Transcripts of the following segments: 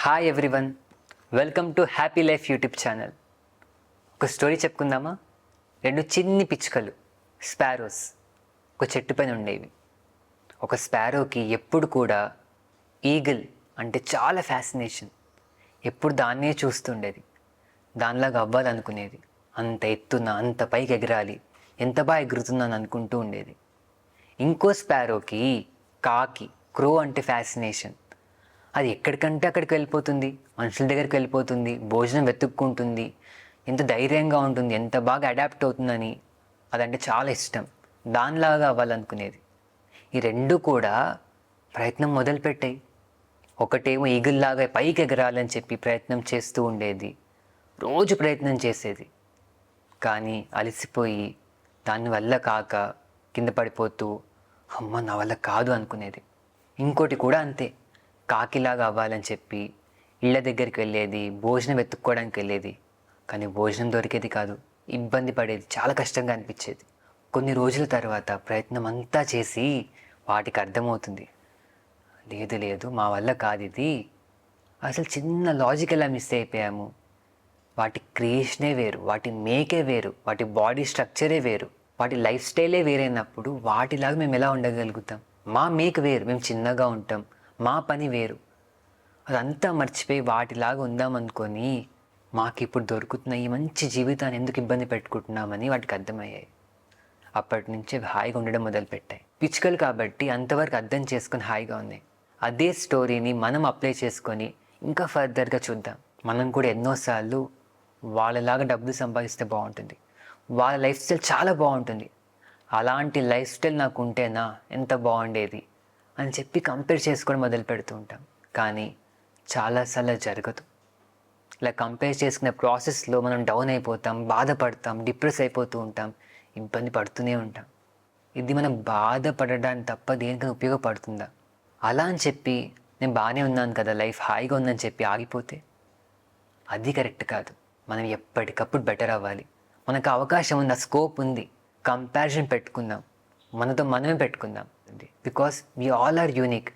Hi everyone, welcome to happy life YouTube channel. ఒక story చెప్పుకుందామా? రెండు చిన్ని పిచ్చుకలు, స్పారోస్, ఒక చెట్టు పైన ఉండేవి. ఒక స్పారోకి ఎప్పుడు కూడా ఈగిల్ అంటే చాలా ఫ్యాసినేషన్. ఎప్పుడు దాన్నే చూస్తుండేది, దానిలాగా అవ్వాలనుకునేది. అంత ఎత్తున అంత పైకి ఎగరాలి, ఎంత బాగా ఎగురుతున్నాను అనుకుంటూ ఉండేది. ఇంకో స్పారోకి కాకి, క్రో అంటే ఫ్యాసినేషన్. అది ఎక్కడికంటే అక్కడికి వెళ్ళిపోతుంది, మనుషుల దగ్గరికి వెళ్ళిపోతుంది, భోజనం వెతుక్కుంటుంది, ఎంత ధైర్యంగా ఉంటుంది, ఎంత బాగా అడాప్ట్ అవుతుందని అదంటే చాలా ఇష్టం. దానిలాగా అవ్వాలనుకునేది. ఈ రెండు కూడా ప్రయత్నం మొదలుపెట్టాయి. ఒకటేమో ఈగిల్లాగా పైకి ఎగరాలని చెప్పి ప్రయత్నం చేస్తూ ఉండేది, రోజు ప్రయత్నం చేసేది. కానీ అలసిపోయి దానివల్ల కాక కింద పడిపోతూ అమ్మ నా వల్ల కాదు అనుకునేది. ఇంకోటి కూడా అంతే, కాకిలాగా అవ్వాలని చెప్పి ఇళ్ళ దగ్గరికి వెళ్ళేది, భోజనం వెతుక్కోవడానికి వెళ్ళేది. కానీ భోజనం దొరికేది కాదు, ఇబ్బంది పడేది, చాలా కష్టంగా అనిపించేది. కొన్ని రోజుల తర్వాత ప్రయత్నం అంతా చేసి వాటికి అర్థమవుతుంది, లేదు లేదు మా వల్ల కాదు ఇది, అసలు చిన్న లాజిక్ ఎలా మిస్ అయిపోయాము. వాటి క్రియేషనే వేరు, వాటి మేకే వేరు, వాటి బాడీ స్ట్రక్చరే వేరు, వాటి లైఫ్ స్టైలే వేరైనప్పుడు వాటిలాగా మేము ఎలా ఉండగలుగుతాం? మా మేక్ వేరు, మేము చిన్నగా ఉంటాం, మా పని వేరు. అదంతా మర్చిపోయి వాటిలాగా ఉందామనుకొని మాకు ఇప్పుడు దొరుకుతున్న ఈ మంచి జీవితాన్ని ఎందుకు ఇబ్బంది పెట్టుకుంటున్నామని వాటికి అర్థమయ్యాయి. అప్పటి నుంచి హాయిగా ఉండడం మొదలుపెట్టాయి. పిచ్చుకలు కాబట్టి అంతవరకు అర్థం చేసుకొని హాయిగా ఉన్నాయి. అదే స్టోరీని మనం అప్లై చేసుకొని ఇంకా ఫర్దర్గా చూద్దాం. మనం కూడా ఎన్నోసార్లు వాళ్ళలాగా డబ్బులు సంపాదిస్తే బాగుంటుంది, వాళ్ళ లైఫ్ స్టైల్ చాలా బాగుంటుంది, అలాంటి లైఫ్ స్టైల్ నాకు ఉంటేనా ఎంత బాగుండేది అని చెప్పి కంపేర్ చేసుకొని మొదలు పెడుతూ ఉంటాం. కానీ చాలాసార్లు జరగదు. ఇలా కంపేర్ చేసుకునే ప్రాసెస్లో మనం డౌన్ అయిపోతాం, బాధపడతాం, డిప్రెస్ అయిపోతూ ఉంటాం, ఇబ్బంది పడుతూనే ఉంటాం. ఇది మనం బాధపడడానికి తప్ప దేనికైనా ఉపయోగపడుతుందా? అలా అని చెప్పి నేను బాగానే ఉన్నాను కదా, లైఫ్ హాయిగా ఉందని చెప్పి ఆగిపోతే అది కరెక్ట్ కాదు. మనం ఎప్పటికప్పుడు బెటర్ అవ్వాలి. మనకు అవకాశం ఉంది, ఆ స్కోప్ ఉంది. కంపారిజన్ పెట్టుకుందాం, మనతో మనమే పెట్టుకుందాం. Because we all are unique.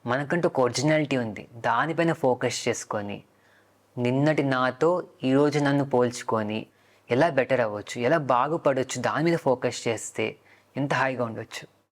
మనకంటూ ఒక ఒరిజినాలిటీ ఉంది, దానిపైన ఫోకస్ చేసుకొని నిన్నటి నాతో ఈరోజు నన్ను పోల్చుకొని ఎలా బెటర్ అవ్వచ్చు, ఎలా బాగుపడవచ్చు, దాని మీద ఫోకస్ చేస్తే ఎంత హాయిగా ఉండొచ్చు.